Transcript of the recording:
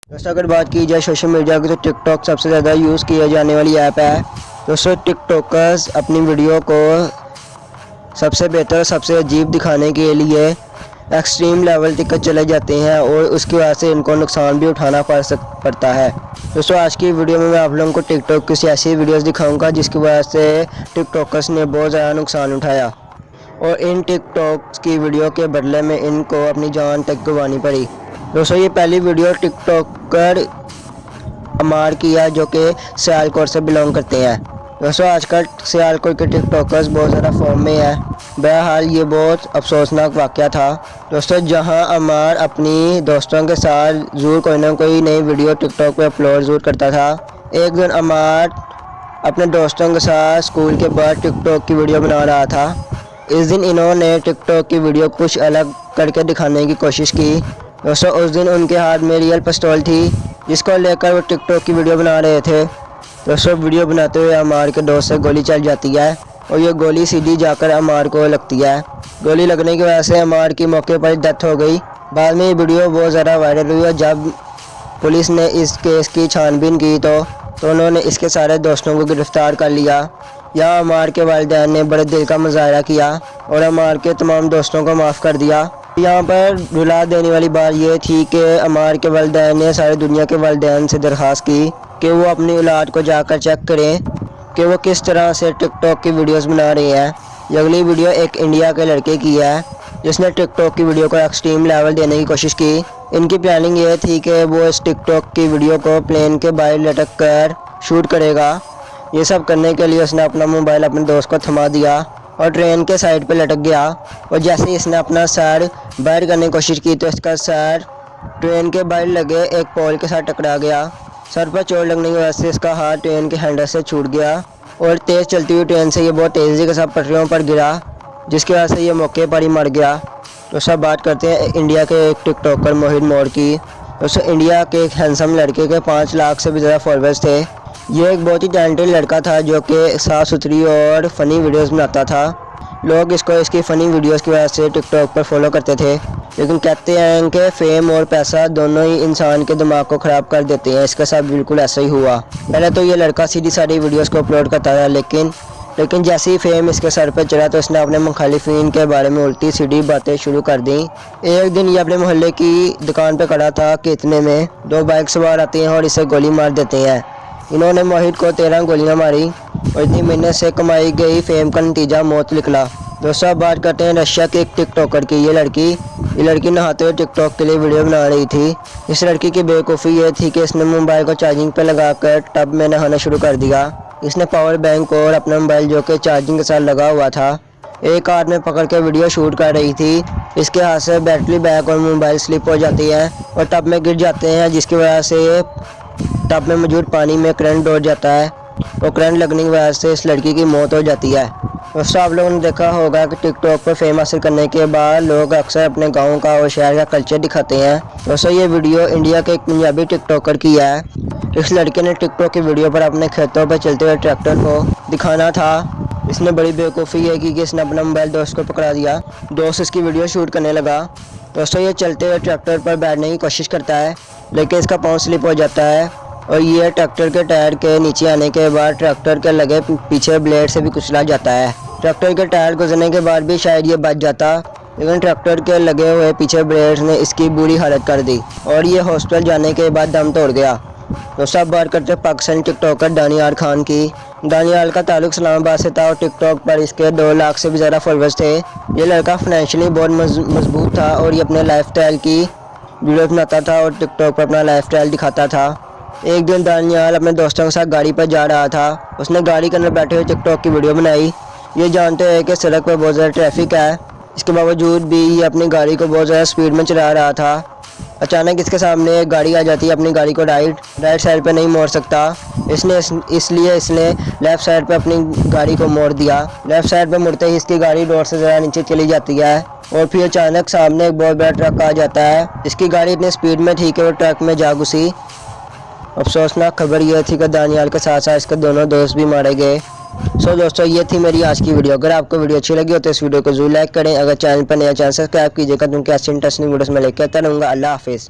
दोस्तों अगर बात की जाए सोशल मीडिया की तो टिकटॉक सबसे ज़्यादा यूज़ किया जाने वाली ऐप है। दोस्तों टिकटॉकर्स अपनी वीडियो को सबसे बेहतर सबसे अजीब दिखाने के लिए एक्सट्रीम लेवल तक चले जाते हैं और उसकी वजह से इनको नुकसान भी उठाना पड़ता है। दोस्तों आज की वीडियो में मैं आप लोगों को टिकटॉक की ऐसी वीडियोस दिखाऊंगा जिसकी वजह से टिकटॉकर्स ने बहुत ज़्यादा नुकसान उठाया और इन टिकटॉक की वीडियो के बदले में इनको अपनी जान तक गंवानी पड़ी। दोस्तों ये पहली वीडियो टिकटॉकर अमार की है जो कि सियालकोट से बिलोंग करते हैं। दोस्तों आजकल सियालकोट के टिकटॉकर्स बहुत ज़्यादा फॉर्म में है। बहरहाल ये बहुत अफसोसनाक वाक़या था दोस्तों, जहां अमार अपनी दोस्तों के साथ ज़रूर कोई ना कोई नई वीडियो टिकटॉक पे अपलोड ज़रूर करता था। एक दिन अमार अपने दोस्तों के साथ स्कूल के बाद टिकटॉक की वीडियो बना रहा था। इस दिन इन्होंने टिकटॉक की वीडियो कुछ अलग करके दिखाने की कोशिश की। दोस्तों उस दिन उनके हाथ में रियल पिस्तौल थी जिसको लेकर वो टिकटॉक की वीडियो बना रहे थे। दोस्तों वीडियो बनाते हुए अमार के दोस्त से गोली चल जाती है और ये गोली सीधी जाकर अमार को लगती है। गोली लगने की वजह से अमार की मौके पर डेथ हो गई। बाद में ये वीडियो बहुत ज़्यादा वायरल हुई और जब पुलिस ने इस केस की छानबीन की तो उन्होंने इसके सारे दोस्तों को गिरफ्तार कर लिया। यहाँ अमार के वालिदैन ने बड़े दिल का मुजाहरा किया और अमार के तमाम दोस्तों को माफ़ कर दिया। यहाँ पर रुला देने वाली बात यह थी कि अमार के वालिदैन ने सारी दुनिया के वालिदैन से दरख्वास्त की कि वो अपनी औलाद को जाकर चेक करें कि वो किस तरह से टिकटॉक की वीडियोस बना रही हैं। ये अगली वीडियो एक इंडिया के लड़के की है जिसने टिकटॉक की वीडियो को एक्सट्रीम लेवल देने की कोशिश की। इनकी प्लानिंग ये थी कि वो इस टिकटॉक की वीडियो को प्लेन के बाहर लटक कर शूट करेगा। ये सब करने के लिए उसने अपना मोबाइल अपने दोस्त को थमा दिया और ट्रेन के साइड पे लटक गया और जैसे ही इसने अपना सर बाहर करने की कोशिश की तो इसका सर ट्रेन के बाहर लगे एक पोल के साथ टकरा गया। सर पर चोट लगने की वजह से इसका हाथ ट्रेन के हैंडल से छूट गया और तेज़ चलती हुई ट्रेन से ये बहुत तेज़ी के साथ पटरियों पर गिरा जिसकी वजह से ये मौके पर ही मर गया। तो सब बात करते हैं इंडिया के एक टिकटॉकर मोहित मोर की। दोस्तों इंडिया के एक हैंडसम लड़के के 5 लाख से भी ज़्यादा फॉलोअर्स थे। ये एक बहुत ही टैलेंटेड लड़का था जो कि साफ़ सुथरी और फ़नी वीडियोस बनाता था। लोग इसको इसकी फ़नी वीडियोस की वजह से टिकटॉक पर फॉलो करते थे, लेकिन कहते हैं कि फेम और पैसा दोनों ही इंसान के दिमाग को ख़राब कर देते हैं। इसके साथ बिल्कुल ऐसा ही हुआ। पहले तो ये लड़का सीधी सारी वीडियोस को अपलोड करता था लेकिन जैसे ही फेम इसके सर पर चढ़ा तो इसने अपने मुखालिफिन के बारे में उल्टी सीधी बातें शुरू कर दी। एक दिन ये अपने मोहल्ले की दुकान पर खड़ा था कि इतने में 2 बाइक सवार आते हैं और इसे गोली मार देते हैं। इन्होंने मोहित को 13 गोलियां मारी और इतनी मेहनत से कमाई गई फेम का नतीजा मौत निकला। दोस्तों बात करते हैं रशिया के एक टिकटॉकर की। ये लड़की नहाते हुए टिकटॉक के लिए वीडियो बना रही थी। इस लड़की की बेवकूफ़ी ये थी कि इसने मोबाइल को चार्जिंग पर लगाकर टब में नहाना शुरू कर दिया। इसने पावर बैंक और अपना मोबाइल जो कि चार्जिंग के साथ लगा हुआ था एक हाथ में पकड़ के वीडियो शूट कर रही थी। इसके हाथ से बैटरी बैक और मोबाइल स्लिप हो जाती है और टब में गिर जाते हैं जिसकी वजह से टब में मौजूद पानी में करंट दौड़ जाता है और करंट लगने की वजह से इस लड़की की मौत हो जाती है। दोस्तों आप लोगों ने देखा होगा कि टिकटॉक पर फेम हासिल करने के बाद लोग अक्सर अपने गांव का और शहर का कल्चर दिखाते हैं। दोस्तों ये वीडियो इंडिया के एक पंजाबी टिकटॉकर की है। इस लड़के ने टिकटॉक की वीडियो पर अपने खेतों पर चलते हुए ट्रैक्टर को दिखाना था। इसने बड़ी बेवकूफ़ी ये की कि इसने अपना मोबाइल दोस्त को पकड़ा दिया। दोस्त इसकी वीडियो शूट करने लगा। दोस्तों ये चलते हुए ट्रैक्टर पर बैठने की कोशिश करता है लेकिन इसका पाँव स्लिप हो जाता है और ये ट्रैक्टर के टायर के नीचे आने के बाद ट्रैक्टर के लगे पीछे ब्लेड से भी कुचला जाता है। ट्रैक्टर के टायर गुजरने के बाद भी शायद ये बच जाता, लेकिन ट्रैक्टर के लगे हुए पीछे ब्लेड ने इसकी बुरी हालत कर दी और ये हॉस्पिटल जाने के बाद दम तोड़ गया। तो सब बात करते हैं पाकिस्तानी टिकटॉकर दानियाल खान की। दानियाल का ताल्लुक इस्लामाबाद से था और टिकटॉक पर इसके 2 लाख से भी ज़्यादा फॉलोअर्स थे। ये लड़का फाइनेंशियली बहुत मजबूत था और ये अपने लाइफस्टाइल की वीडियो बनाता था और टिकटॉक पर अपना लाइफस्टाइल दिखाता था। एक दिन दानियाल अपने दोस्तों के साथ गाड़ी पर जा रहा था। उसने गाड़ी के अंदर बैठे हुए टिकटॉक की वीडियो बनाई। ये जानते हैं कि सड़क पर बहुत ज़्यादा ट्रैफिक है, इसके बावजूद भी ये अपनी गाड़ी को बहुत ज़्यादा स्पीड में चला रहा था। अचानक इसके सामने एक गाड़ी आ जाती है। अपनी गाड़ी को राइट साइड पे नहीं मोड़ सकता, इसलिए इसने लेफ़्ट साइड पे अपनी गाड़ी को मोड़ दिया। लेफ़्ट साइड पे मुड़ते ही इसकी गाड़ी रोड से ज़रा नीचे चली जाती है और फिर अचानक सामने एक बहुत बड़ा ट्रक आ जाता है। इसकी गाड़ी इतनी स्पीड में थी कि वो ट्रक में जा घुसी। अफसोसनाक खबर यह थी कि दानियाल के साथ साथ इसके दोनों दोस्त भी मारे गए। सो दोस्तों ये थी मेरी आज की वीडियो। अगर आपको वीडियो अच्छी लगी हो तो इस वीडियो को जरूर लाइक करें। अगर चैनल पर नया चैनल सब्सक्राइब कीजिएगा क्योंकि ऐसी इंटरेस्टिंग वीडियोस में लेकर आता रहूँगा। अल्लाह हाफिज़।